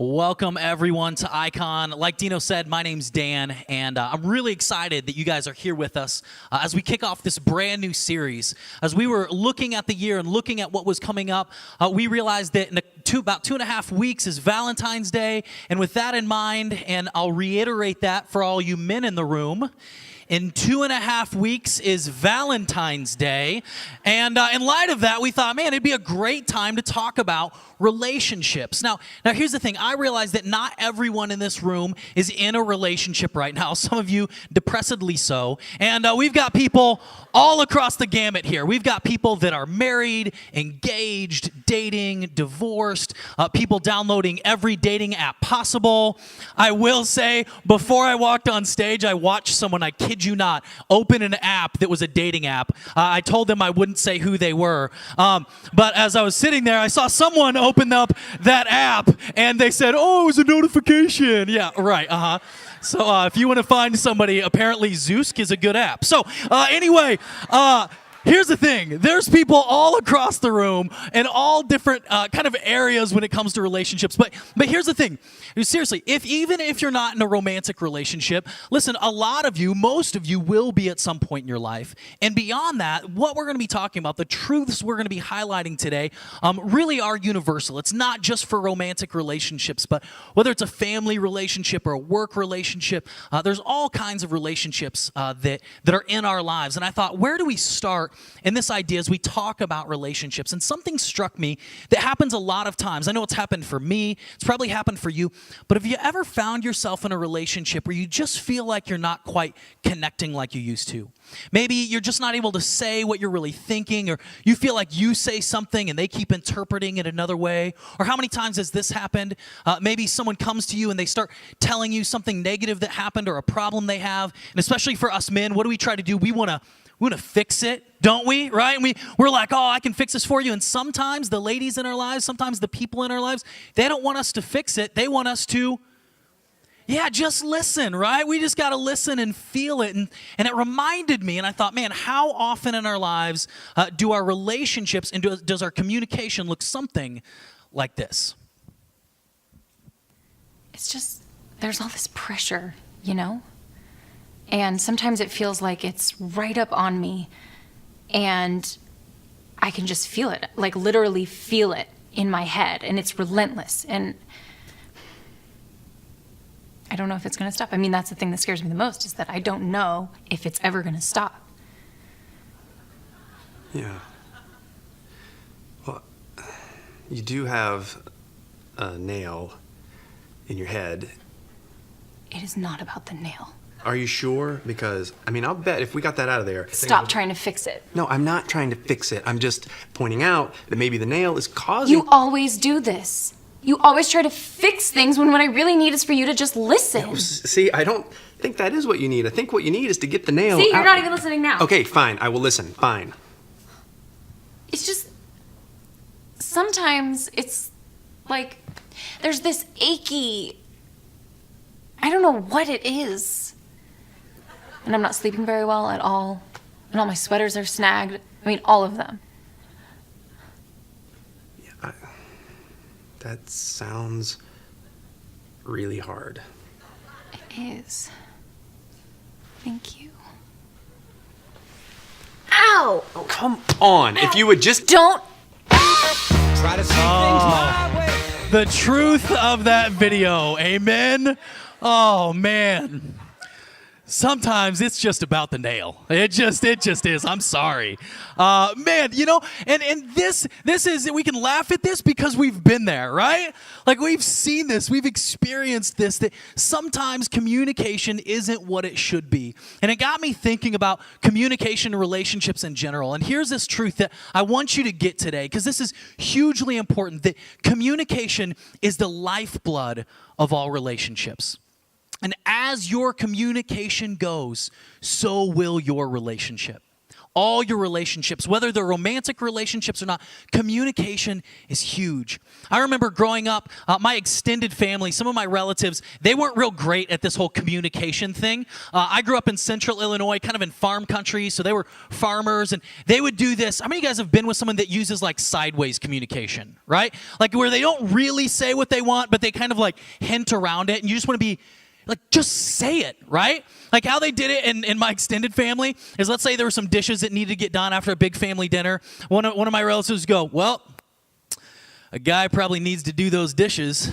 Welcome, everyone, to Eikon. Like Dino said, my name's Dan, and I'm really excited that you guys are here with us as we kick off this brand new series. As we were looking at the year and looking at what was coming up, we realized that in about 2.5 weeks is Valentine's Day, and with that in mind, and I'll reiterate that for all you men in the room, in 2.5 weeks is Valentine's Day, and in light of that, we thought, man, it'd be a great time to talk about relationships. Now, here's the thing. I realize that not everyone in this room is in a relationship right now. Some of you depressedly so. And we've got people all across the gamut here. We've got people that are married, engaged, dating, divorced, people downloading every dating app possible. I will say, before I walked on stage, I watched someone, I kid you not, open an app that was a dating app. I told them I wouldn't say who they were. But as I was sitting there, I saw someone open up that app, and they said, oh, it was a notification. Yeah, right, So if you want to find somebody, apparently Zeusk is a good app. So anyway, here's the thing. There's people all across the room in all different kind of areas when it comes to relationships. But here's the thing. Seriously, even if you're not in a romantic relationship, listen, a lot of you, most of you will be at some point in your life. And beyond that, what we're going to be talking about, the truths we're going to be highlighting today, really are universal. It's not just for romantic relationships, but whether it's a family relationship or a work relationship, there's all kinds of relationships that are in our lives. And I thought, where do we start in this idea as we talk about relationships? And something struck me that happens a lot of times. I know it's happened for me. It's probably happened for you. But have you ever found yourself in a relationship where you just feel like you're not quite connecting like you used to? Maybe you're just not able to say what you're really thinking, or you feel like you say something and they keep interpreting it another way. Or how many times has this happened? Maybe someone comes to you and they start telling you something negative that happened or a problem they have. And especially for us men, what do we try to do? We want to fix it, don't we? Right? And we're like, oh, I can fix this for you. And sometimes the ladies in our lives, sometimes the people in our lives, they don't want us to fix it. They want us to, just listen, right? We just got to listen and feel it. And it reminded me, and I thought, man, how often in our lives do our relationships and does our communication look something like this? It's just, there's all this pressure, you know? And sometimes it feels like it's right up on me, and I can just feel it, like literally feel it in my head, and it's relentless, and I don't know if it's going to stop. I mean, that's the thing that scares me the most, is that I don't know if it's ever going to stop. Yeah. Well, you do have a nail in your head. It is not about the nail. Are you sure? Because, I mean, I'll bet if we got that out of there... Stop trying to fix it. No, I'm not trying to fix it. I'm just pointing out that maybe the nail is causing... You always do this. You always try to fix things when what I really need is for you to just listen. No, see, I don't think that is what you need. I think what you need is to get the nail out. See, you're not even listening now. Okay, fine. I will listen. Fine. It's just... Sometimes it's like there's this achy... I don't know what it is. And I'm not sleeping very well at all. And all my sweaters are snagged. I mean, all of them. Yeah, that sounds really hard. It is. Thank you. Ow! Oh, come on. Ow. If you would just... Don't... Try to see things my way. The truth of that video. Amen? Oh, man. Sometimes it's just about the nail. It just is. I'm sorry. Man, you know, and this is, we can laugh at this because we've been there, right? Like, we've seen this. We've experienced this, that sometimes communication isn't what it should be. And it got me thinking about communication and relationships in general. And here's this truth that I want you to get today, because this is hugely important, that communication is the lifeblood of all relationships. And as your communication goes, so will your relationship. all your relationships, whether they're romantic relationships or not, communication is huge. I remember growing up, my extended family, some of my relatives, they weren't real great at this whole communication thing. I grew up in central Illinois, kind of in farm country, so they were farmers, and they would do this. How many of you guys have been with someone that uses like sideways communication, right? Like where they don't really say what they want, but they kind of like hint around it, and you just want to be like, just say it, right? Like how they did it in my extended family is, let's say there were some dishes that needed to get done after a big family dinner. One of my relatives would go, well, a guy probably needs to do those dishes.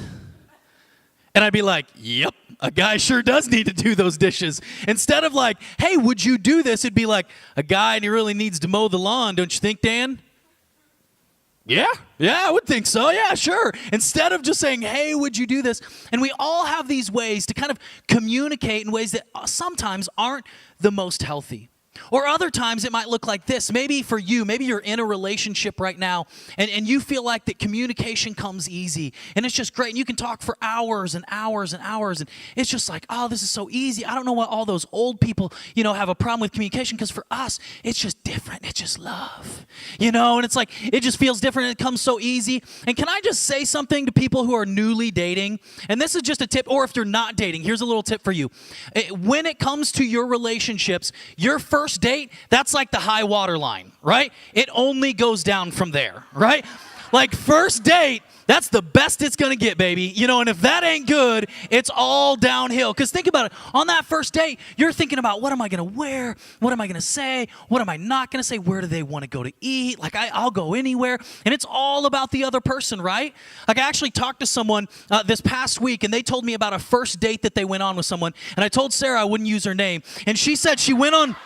And I'd be like, yep, a guy sure does need to do those dishes. Instead of like, hey, would you do this? It'd be like, a guy and he really needs to mow the lawn, don't you think, Dan? Yeah, I would think so. Yeah, sure. Instead of just saying, hey, would you do this? And we all have these ways to kind of communicate in ways that sometimes aren't the most healthy. Or other times it might look like this. Maybe for you, maybe you're in a relationship right now and you feel like that communication comes easy and it's just great. And you can talk for hours and hours and hours. And it's just like, oh, this is so easy. I don't know what all those old people, have a problem with communication, because for us, it's just different. It's just love, and it's like, it just feels different. It comes so easy. And can I just say something to people who are newly dating? And this is just a tip, or if you're not dating, here's a little tip for you. When it comes to your relationships, your first date, that's like the high water line, right? It only goes down from there, right? Like first date, that's the best it's going to get, baby. And if that ain't good, it's all downhill. Because think about it. On that first date, you're thinking about, what am I going to wear? What am I going to say? What am I not going to say? Where do they want to go to eat? Like, I'll go anywhere. And it's all about the other person, right? Like, I actually talked to someone this past week, and they told me about a first date that they went on with someone. And I told Sarah I wouldn't use her name. And she said she went on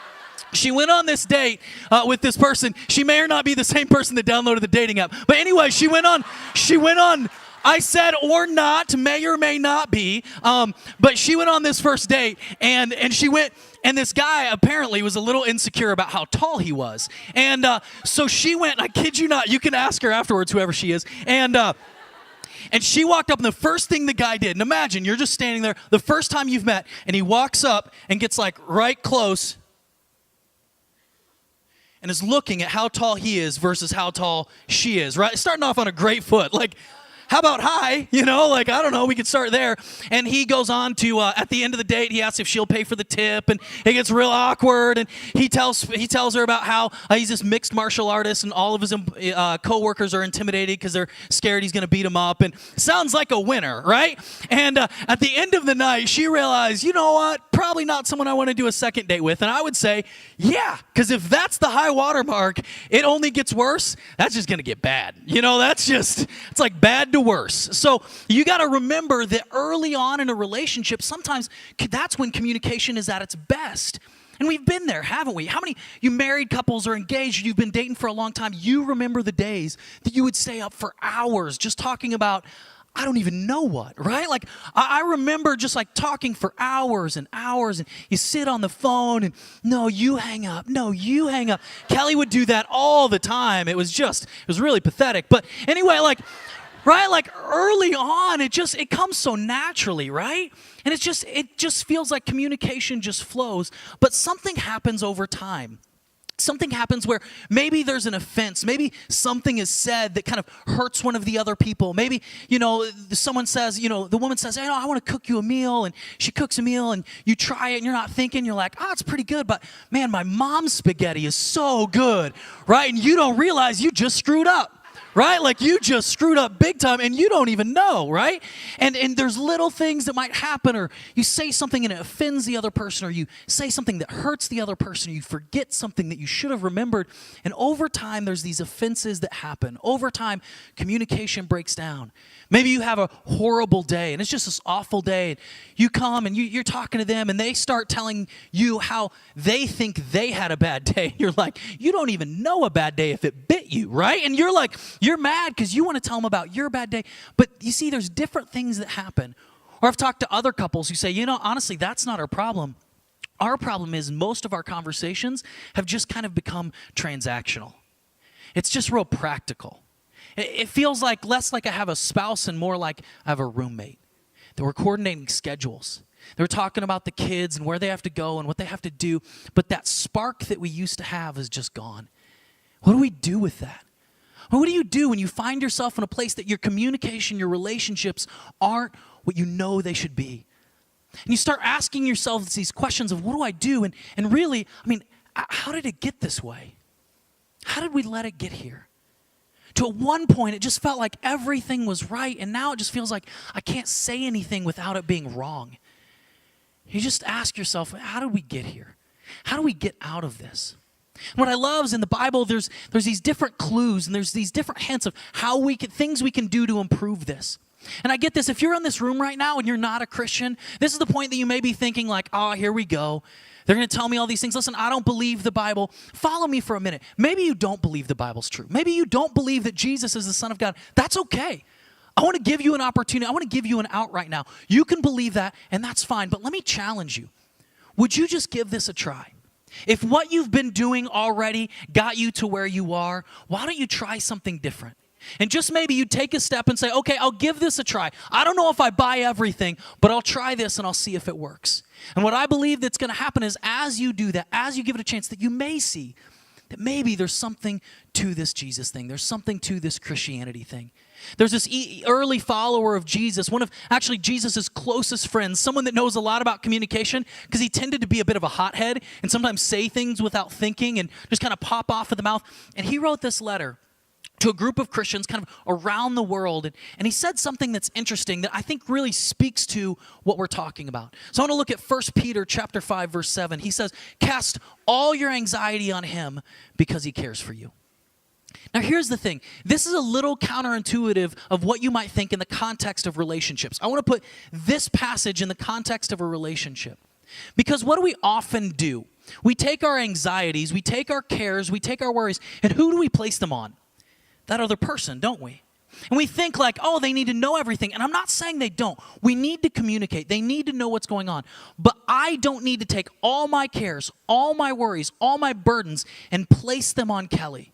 this date with this person. She may or not be the same person that downloaded the dating app. But anyway, she went on, I said or not, may or may not be. But she went on this first date and she went, and this guy apparently was a little insecure about how tall he was. And so she went, I kid you not, you can ask her afterwards, whoever she is. And she walked up, and the first thing the guy did, and imagine you're just standing there, the first time you've met, and he walks up and gets like right close and is looking at how tall he is versus how tall she is, right? Starting off on a great foot. Like, how about hi? I don't know, we could start there. And he goes on to, at the end of the date, he asks if she'll pay for the tip, and it gets real awkward, and he tells her about how he's this mixed martial artist, and all of his co-workers are intimidated because they're scared he's going to beat him up, and sounds like a winner, right? And at the end of the night, she realized, you know what, probably not someone I want to do a second date with. And I would say, yeah, because if that's the high water mark, it only gets worse. That's just going to get bad. It's like bad to worse. So you got to remember that early on in a relationship, sometimes that's when communication is at its best. And we've been there, haven't we? How many you married couples or engaged, you've been dating for a long time, you remember the days that you would stay up for hours just talking about, I don't even know what, right? Like, I remember just like talking for hours and hours, and you sit on the phone and, no, you hang up. No, you hang up. Kelly would do that all the time. It was really pathetic. But anyway, right? Like early on, it comes so naturally, right? And it just feels like communication just flows. But something happens over time. Something happens where maybe there's an offense. Maybe something is said that kind of hurts one of the other people. Maybe, someone says, the woman says, hey, I want to cook you a meal. And she cooks a meal and you try it and you're not thinking. You're like, it's pretty good. But man, my mom's spaghetti is so good, right? And you don't realize you just screwed up. Right? Like you just screwed up big time and you don't even know, right? And there's little things that might happen, or you say something and it offends the other person, or you say something that hurts the other person, or you forget something that you should have remembered. And over time, there's these offenses that happen. Over time, communication breaks down. Maybe you have a horrible day and it's just this awful day. You come and you're talking to them and they start telling you how they think they had a bad day. You're like, you don't even know a bad day if it bit you, right? And you're like, you're mad because you want to tell them about your bad day. But you see, there's different things that happen. Or I've talked to other couples who say, honestly, that's not our problem. Our problem is most of our conversations have just kind of become transactional. It's just real practical. It feels like less like I have a spouse and more like I have a roommate. That we're coordinating schedules. They were talking about the kids and where they have to go and what they have to do. But that spark that we used to have is just gone. What do we do with that? What do you do when you find yourself in a place that your communication, your relationships aren't what you know they should be? And you start asking yourself these questions of what do I do? And really, I mean, how did it get this way? How did we let it get here? To at one point, it just felt like everything was right, and now it just feels like I can't say anything without it being wrong. You just ask yourself, how did we get here? How do we get out of this? And what I love is in the Bible, there's these different clues and there's these different hints of things we can do to improve this. And I get this, if you're in this room right now and you're not a Christian, this is the point that you may be thinking like, oh, here we go. They're going to tell me all these things. Listen, I don't believe the Bible. Follow me for a minute. Maybe you don't believe the Bible's true. Maybe you don't believe that Jesus is the Son of God. That's okay. I want to give you an opportunity. I want to give you an out right now. You can believe that, and that's fine. But let me challenge you. Would you just give this a try? If what you've been doing already got you to where you are, why don't you try something different? And just maybe you take a step and say, okay, I'll give this a try. I don't know if I buy everything, but I'll try this and I'll see if it works. And what I believe that's going to happen is as you do that, as you give it a chance, that you may see that maybe there's something to this Jesus thing. There's something to this Christianity thing. There's this early follower of Jesus, one of actually Jesus' closest friends, someone that knows a lot about communication because he tended to be a bit of a hothead and sometimes say things without thinking and just kind of pop off of the mouth. And he wrote this letter to a group of Christians kind of around the world. And he said something that's interesting that I think really speaks to what we're talking about. So I want to look at 1 Peter chapter 5, verse 7. He says, cast all your anxiety on him because he cares for you. Now here's the thing. This is a little counterintuitive of what you might think in the context of relationships. I want to put this passage in the context of a relationship. Because what do we often do? We take our anxieties, we take our cares, we take our worries, and who do we place them on? That other person, don't we? And we think like, oh, they need to know everything. And I'm not saying they don't. We need to communicate. They need to know what's going on. But I don't need to take all my cares, all my worries, all my burdens, and place them on Kelly.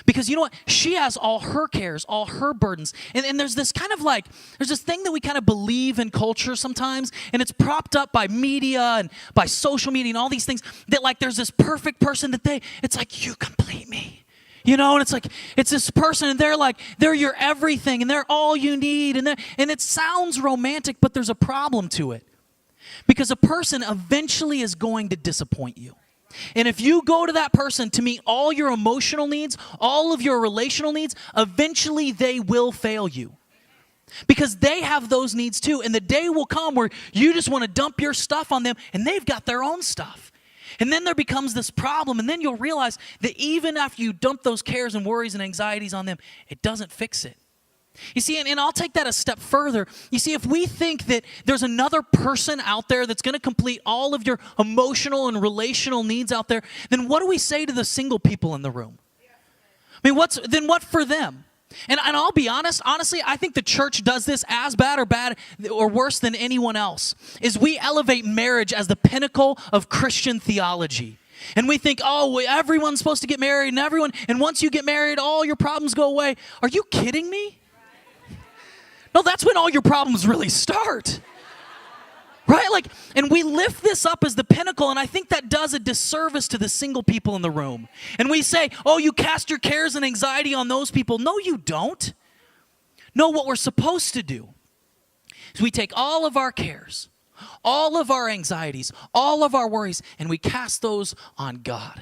Because you know what? She has all her cares, all her burdens. And there's this kind of like, there's this thing that we kind of believe in culture sometimes, and it's propped up by media and by social media and all these things, that like there's this perfect person that it's like, you complete me. You know, and it's like, it's this person and they're your everything and they're all you need. And it sounds romantic, but there's a problem to it. Because a person eventually is going to disappoint you. And if you go to that person to meet all your emotional needs, all of your relational needs, eventually they will fail you. Because they have those needs too. And the day will come where you just want to dump your stuff on them and they've got their own stuff. And then there becomes this problem, and then you'll realize that even after you dump those cares and worries and anxieties on them, it doesn't fix it. You see, and I'll take that a step further. You see, if we think that there's another person out there that's going to complete all of your emotional and relational needs out there, then what do we say to the single people in the room? I mean, what for them? And I'll be honestly, I think the church does this as bad or worse than anyone else, is we elevate marriage as the pinnacle of Christian theology. And we think, oh, everyone's supposed to get married and once you get married, all your problems go away. Are you kidding me? No, that's when all your problems really start. Right? Like, and we lift this up as the pinnacle, and I think that does a disservice to the single people in the room. And we say, oh, you cast your cares and anxiety on those people. No, you don't. No, what we're supposed to do is we take all of our cares, all of our anxieties, all of our worries, and we cast those on God.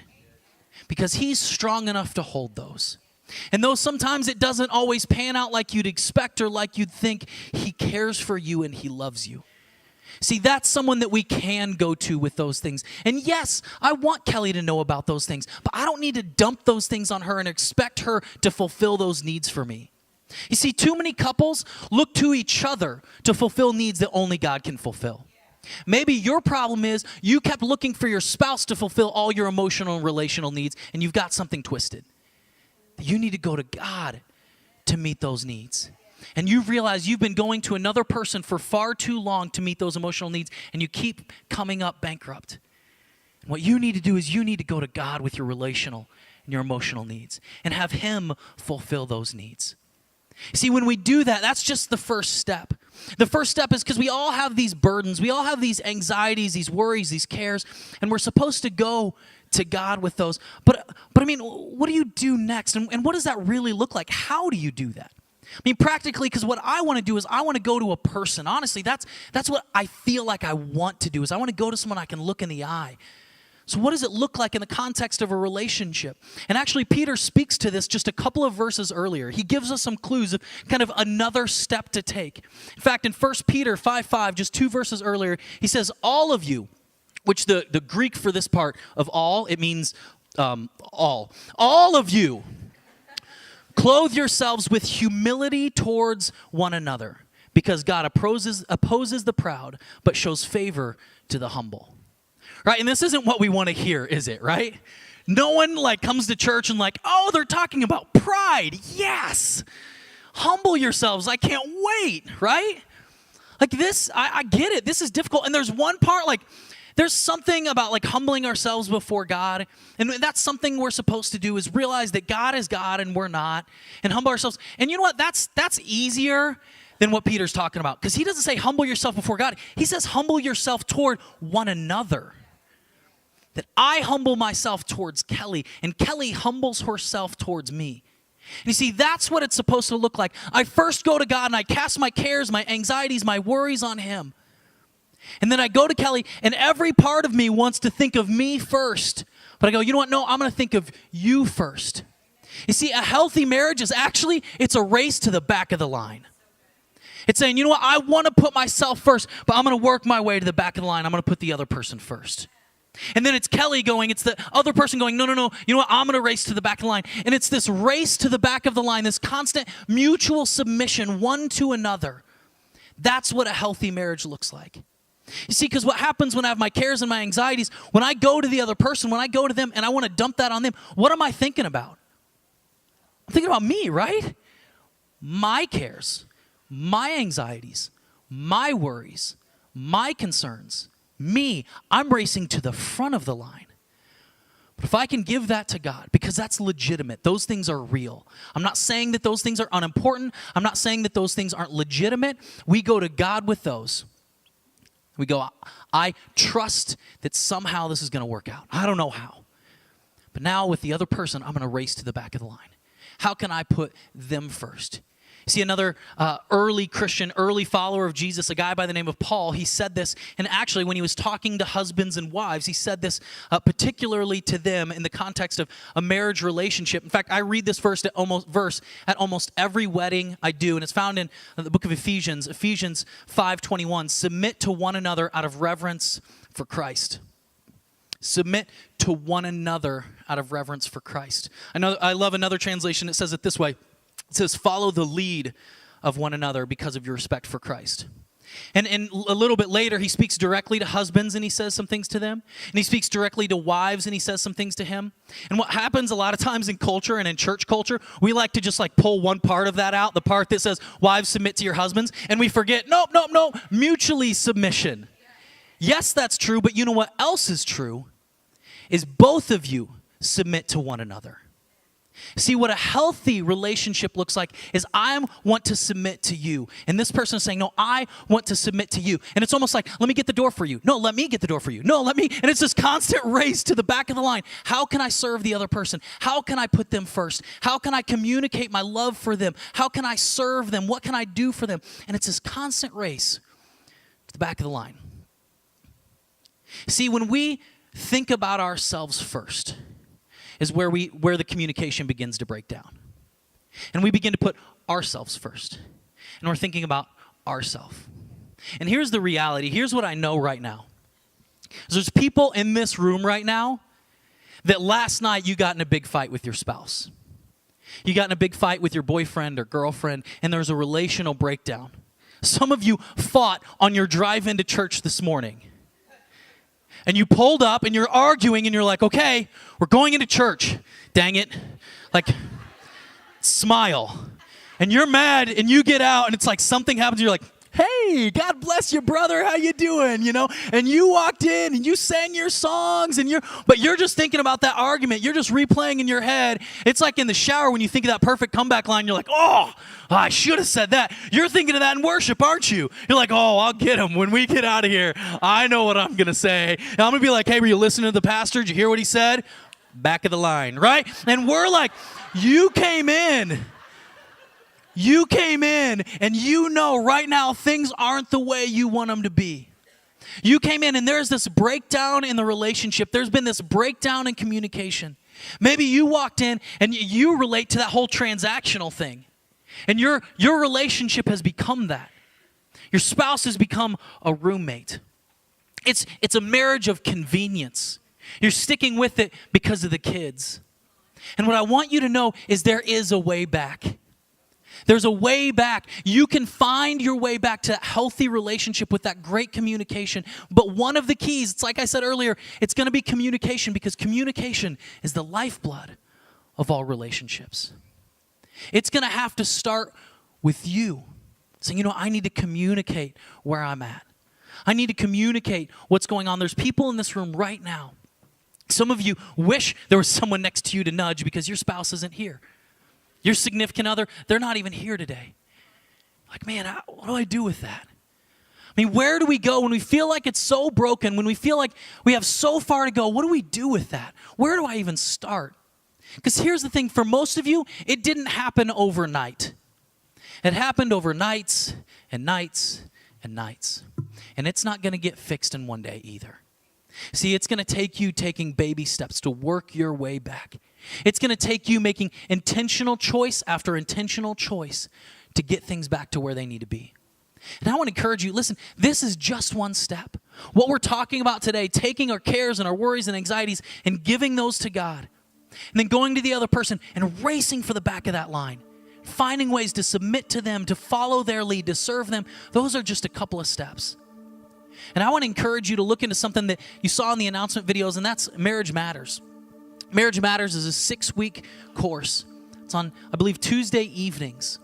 Because he's strong enough to hold those. And though sometimes it doesn't always pan out like you'd expect or like you'd think, he cares for you and he loves you. See, that's someone that we can go to with those things. And yes, I want Kelly to know about those things, but I don't need to dump those things on her and expect her to fulfill those needs for me. You see, too many couples look to each other to fulfill needs that only God can fulfill. Maybe your problem is you kept looking for your spouse to fulfill all your emotional and relational needs, and you've got something twisted. You need to go to God to meet those needs. And you realize you've been going to another person for far too long to meet those emotional needs, and you keep coming up bankrupt. And what you need to do is you need to go to God with your relational and your emotional needs and have him fulfill those needs. See, when we do that, that's just the first step. The first step is because we all have these burdens. We all have these anxieties, these worries, these cares, and we're supposed to go to God with those. But I mean, what do you do next? And what does that really look like? How do you do that? I mean, practically, because what I want to do is I want to go to a person. Honestly, that's what I feel like I want to do, is I want to go to someone I can look in the eye. So what does it look like in the context of a relationship? And actually, Peter speaks to this just a couple of verses earlier. He gives us some clues of kind of another step to take. In fact, in 1 Peter 5:5, just 2 verses earlier, he says, all of you, which the Greek for this part of all, it means all. All of you, clothe yourselves with humility towards one another, because God opposes the proud, but shows favor to the humble. Right? And this isn't what we want to hear, is it, right? No one comes to church and oh, they're talking about pride. Yes. Humble yourselves. I can't wait, right? This, I get it. This is difficult. And there's one part, there's something about humbling ourselves before God. And that's something we're supposed to do, is realize that God is God and we're not, and humble ourselves. And you know what? That's easier than what Peter's talking about, because he doesn't say humble yourself before God. He says humble yourself toward one another. That I humble myself towards Kelly, and Kelly humbles herself towards me. And you see, that's what it's supposed to look like. I first go to God and I cast my cares, my anxieties, my worries on him. And then I go to Kelly, and every part of me wants to think of me first. But I go, you know what? No, I'm going to think of you first. You see, a healthy marriage is actually, it's a race to the back of the line. It's saying, you know what? I want to put myself first, but I'm going to work my way to the back of the line. I'm going to put the other person first. And then it's Kelly going, it's the other person going, no, you know what, I'm going to race to the back of the line. And it's this race to the back of the line, this constant mutual submission one to another. That's what a healthy marriage looks like. You see, because what happens when I have my cares and my anxieties, when I go to the other person, when I go to them and I want to dump that on them, what am I thinking about? I'm thinking about me, right? My cares, my anxieties, my worries, my concerns. Me, I'm racing to the front of the line. But if I can give that to God, because that's legitimate, those things are real. I'm not saying that those things are unimportant. I'm not saying that those things aren't legitimate. We go to God with those. We go, I trust that somehow this is going to work out. I don't know how. But now with the other person, I'm going to race to the back of the line. How can I put them first? See, another early Christian, early follower of Jesus, a guy by the name of Paul, he said this, and actually when he was talking to husbands and wives, he said this particularly to them in the context of a marriage relationship. In fact, I read this verse at almost every wedding I do, and it's found in the book of Ephesians 5:21. Submit to one another out of reverence for Christ. Submit to one another out of reverence for Christ. I love another translation. It says it this way. It says, follow the lead of one another because of your respect for Christ. And a little bit later, he speaks directly to husbands and he says some things to them. And he speaks directly to wives and he says some things to him. And what happens a lot of times in culture and in church culture, we like to just pull one part of that out, the part that says, wives, submit to your husbands. And we forget, nope, mutually submission. Yes, that's true, but you know what else is true? Is both of you submit to one another. See, what a healthy relationship looks like is I want to submit to you. And this person is saying, no, I want to submit to you. And it's almost like, let me get the door for you. No, let me get the door for you. No, let me. And it's this constant race to the back of the line. How can I serve the other person? How can I put them first? How can I communicate my love for them? How can I serve them? What can I do for them? And it's this constant race to the back of the line. See, when we think about ourselves first, is where the communication begins to break down. And we begin to put ourselves first. And we're thinking about ourselves. And here's the reality. Here's what I know right now. There's people in this room right now that last night you got in a big fight with your spouse. You got in a big fight with your boyfriend or girlfriend, and there was a relational breakdown. Some of you fought on your drive into church this morning. And you pulled up and you're arguing and you're like, okay, we're going into church. Dang it. Smile. And you're mad and you get out and it's like something happens. And you're like, hey, God bless you, brother, how you doing, and you walked in and you sang your songs but you're just thinking about that argument. You're just replaying in your head. It's like in the shower when you think of that perfect comeback line, you're like, oh, I should have said that. You're thinking of that in worship, aren't you? You're like, oh, I'll get him when we get out of here. I know what I'm going to say. And I'm going to be like, hey, were you listening to the pastor? Did you hear what he said? Back of the line, right? And we're like, you came in and you know right now things aren't the way you want them to be. You came in and there's this breakdown in the relationship. There's been this breakdown in communication. Maybe you walked in and you relate to that whole transactional thing. And your relationship has become that. Your spouse has become a roommate. It's a marriage of convenience. You're sticking with it because of the kids. And what I want you to know is there is a way back. There's a way back. You can find your way back to that healthy relationship with that great communication. But one of the keys, it's like I said earlier, it's going to be communication, because communication is the lifeblood of all relationships. It's going to have to start with you saying, I need to communicate where I'm at. I need to communicate what's going on. There's people in this room right now. Some of you wish there was someone next to you to nudge because your spouse isn't here. Your significant other, they're not even here today. Like, man, what do I do with that? I mean, where do we go when we feel like it's so broken, when we feel like we have so far to go? What do we do with that? Where do I even start? Because here's the thing, for most of you, it didn't happen overnight. It happened over nights and nights and nights. And it's not going to get fixed in one day either. See, it's going to take you taking baby steps to work your way back. It's going to take you making intentional choice after intentional choice to get things back to where they need to be. And I want to encourage you, listen, this is just one step. What we're talking about today, taking our cares and our worries and anxieties and giving those to God, and then going to the other person and racing for the back of that line, finding ways to submit to them, to follow their lead, to serve them, those are just a couple of steps. And I want to encourage you to look into something that you saw in the announcement videos, and that's Marriage Matters. Marriage Matters is a 6-week course. It's on, I believe, Tuesday evenings.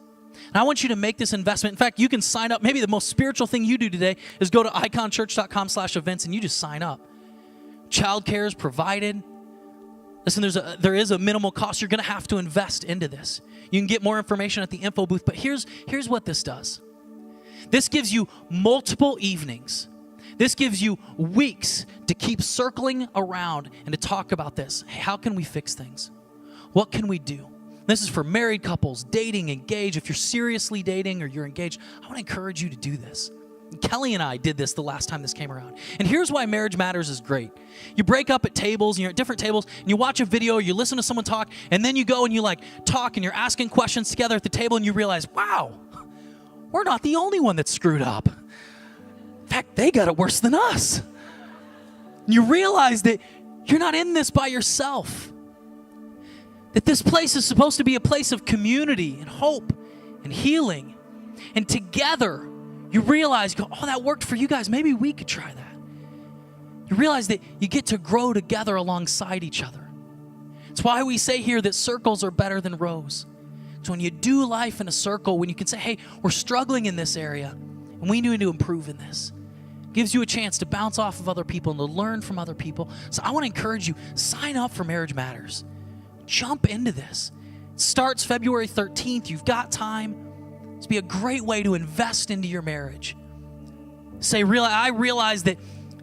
And I want you to make this investment. In fact, you can sign up. Maybe the most spiritual thing you do today is go to iconchurch.com/events and you just sign up. Childcare is provided. Listen, there is a minimal cost. You're going to have to invest into this. You can get more information at the info booth, but here's what this does. This gives you multiple evenings. This gives you weeks to keep circling around and to talk about this. Hey, how can we fix things? What can we do? This is for married couples, dating, engaged. If you're seriously dating or you're engaged, I want to encourage you to do this. And Kelly and I did this the last time this came around. And here's why Marriage Matters is great. You break up at tables, and you're at different tables, and you watch a video, you listen to someone talk, and then you go and you talk, and you're asking questions together at the table, and you realize, wow, we're not the only one that's screwed up. In fact, they got it worse than us. And you realize that you're not in this by yourself. That this place is supposed to be a place of community and hope and healing. And together, you realize, oh, that worked for you guys. Maybe we could try that. You realize that you get to grow together alongside each other. It's why we say here that circles are better than rows. So when you do life in a circle, when you can say, hey, we're struggling in this area, and we need to improve in this. It gives you a chance to bounce off of other people and to learn from other people. So I want to encourage you, sign up for Marriage Matters. Jump into this. It starts February 13th. You've got time. It's be a great way to invest into your marriage. I realize that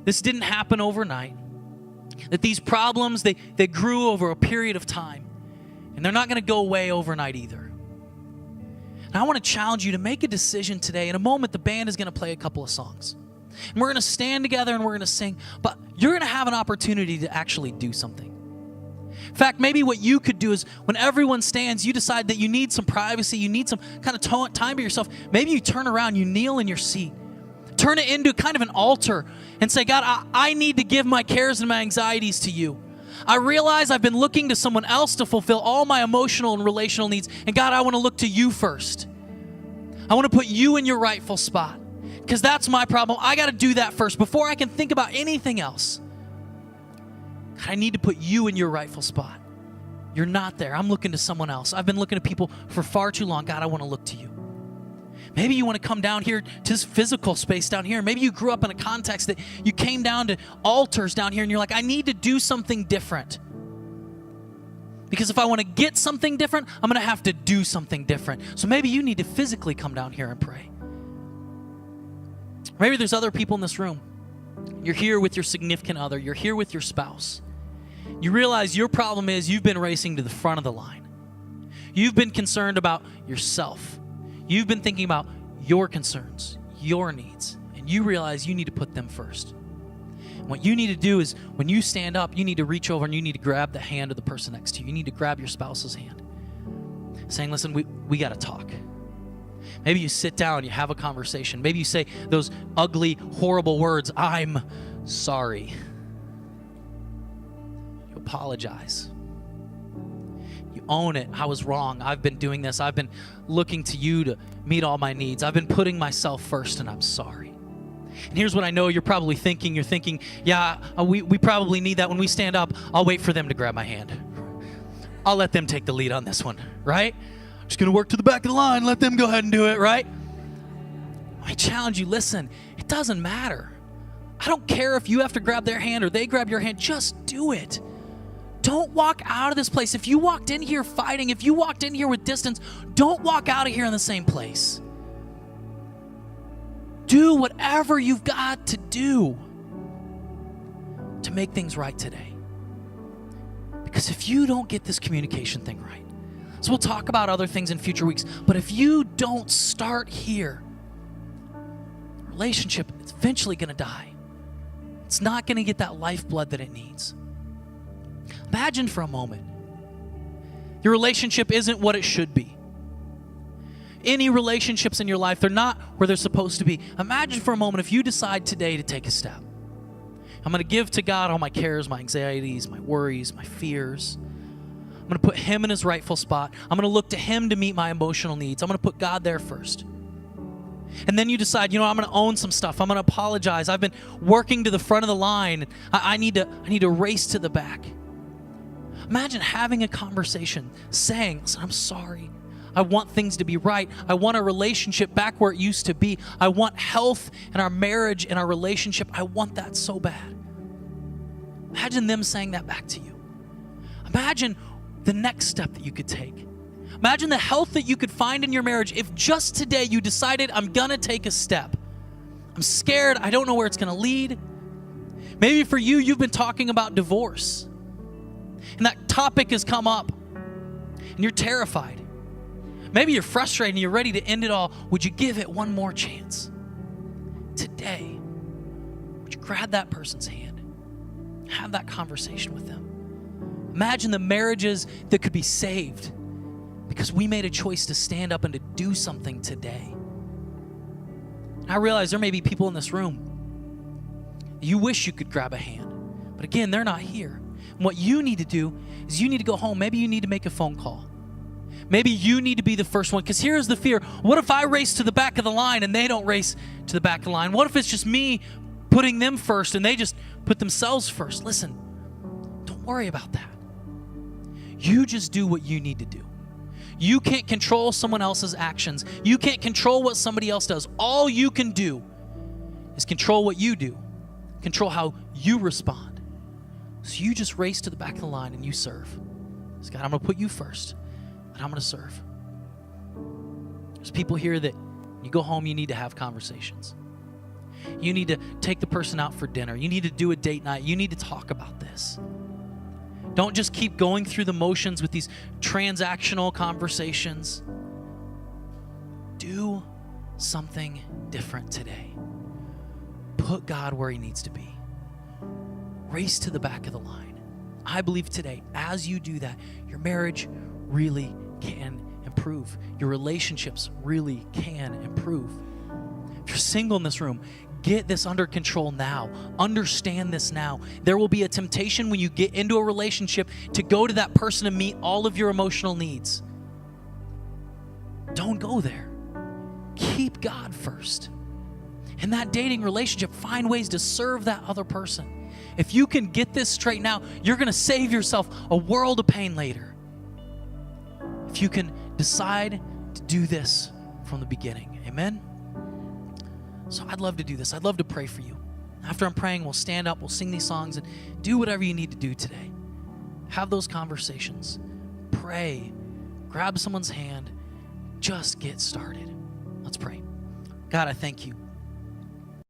this didn't happen overnight. That these problems, they grew over a period of time. And they're not going to go away overnight either. And I want to challenge you to make a decision today. In a moment, the band is going to play a couple of songs. And we're going to stand together and we're going to sing. But you're going to have an opportunity to actually do something. In fact, maybe what you could do is when everyone stands, you decide that you need some privacy, you need some kind of time to yourself. Maybe you turn around, you kneel in your seat. Turn it into kind of an altar and say, God, I need to give my cares and my anxieties to you. I realize I've been looking to someone else to fulfill all my emotional and relational needs. And God, I want to look to you first. I want to put you in your rightful spot because that's my problem. I got to do that first before I can think about anything else. God, I need to put you in your rightful spot. You're not there. I'm looking to someone else. I've been looking to people for far too long. God, I want to look to you. Maybe you want to come down here to this physical space down here. Maybe you grew up in a context that you came down to altars down here and you're like, I need to do something different. Because if I want to get something different, I'm going to have to do something different. So maybe you need to physically come down here and pray. Maybe there's other people in this room. You're here with your significant other. You're here with your spouse. You realize your problem is you've been racing to the front of the line. You've been concerned about yourself. You've been thinking about your concerns, your needs, and you realize you need to put them first. And what you need to do is when you stand up, you need to reach over and you need to grab the hand of the person next to you. You need to grab your spouse's hand, saying, listen, we got to talk. Maybe you sit down, you have a conversation. Maybe you say those ugly, horrible words, I'm sorry. You apologize. You own it. I was wrong. I've been doing this. I've been looking to you to meet all my needs. I've been putting myself first, and I'm sorry. And here's what I know you're probably thinking. You're thinking, yeah, we probably need that. When we stand up, I'll wait for them to grab my hand. I'll let them take the lead on this one, right? I'm just going to work to the back of the line. Let them go ahead and do it, right? I challenge you, listen, it doesn't matter. I don't care if you have to grab their hand or they grab your hand. Just do it. Don't walk out of this place. If you walked in here fighting, if you walked in here with distance, don't walk out of here in the same place. Do whatever you've got to do to make things right today. Because if you don't get this communication thing right, so we'll talk about other things in future weeks, but if you don't start here, the relationship is eventually going to die. It's not going to get that lifeblood that it needs. Imagine for a moment, your relationship isn't what it should be. Any relationships in your life, they're not where they're supposed to be. Imagine for a moment if you decide today to take a step. I'm going to give to God all my cares, my anxieties, my worries, my fears. I'm going to put Him in His rightful spot. I'm going to look to Him to meet my emotional needs. I'm going to put God there first. And then you decide, I'm going to own some stuff. I'm going to apologize. I've been working to the front of the line. I need to race to the back. Imagine having a conversation saying, listen, I'm sorry. I want things to be right. I want a relationship back where it used to be. I want health in our marriage and our relationship. I want that so bad. Imagine them saying that back to you. Imagine the next step that you could take. Imagine the health that you could find in your marriage if just today you decided, I'm going to take a step. I'm scared. I don't know where it's going to lead. Maybe for you, you've been talking about divorce. And that topic has come up. And you're terrified. Maybe you're frustrated and you're ready to end it all. Would you give it one more chance? Today, would you grab that person's hand? Have that conversation with them. Imagine the marriages that could be saved because we made a choice to stand up and to do something today. I realize there may be people in this room. You wish you could grab a hand. But again, they're not here. And what you need to do is you need to go home. Maybe you need to make a phone call. Maybe you need to be the first one, because here's the fear. What if I race to the back of the line and they don't race to the back of the line? What if it's just me putting them first and they just put themselves first? Listen, don't worry about that. You just do what you need to do. You can't control someone else's actions. You can't control what somebody else does. All you can do is control what you do, control how you respond. So you just race to the back of the line and you serve. So God, I'm going to put you first. I'm going to serve. There's people here that you go home, you need to have conversations. You need to take the person out for dinner. You need to do a date night. You need to talk about this. Don't just keep going through the motions with these transactional conversations. Do something different today. Put God where He needs to be. Race to the back of the line. I believe today, as you do that, your marriage really can improve. Your relationships really can improve. If you're single in this room, get this under control now. Understand this now. There will be a temptation when you get into a relationship to go to that person to meet all of your emotional needs. Don't go there. Keep God first. In that dating relationship, find ways to serve that other person. If you can get this straight now, you're going to save yourself a world of pain later. If you can decide to do this from the beginning. Amen? So I'd love to do this. I'd love to pray for you. After I'm praying, we'll stand up, we'll sing these songs, and do whatever you need to do today. Have those conversations. Pray. Grab someone's hand. Just get started. Let's pray. God, I thank you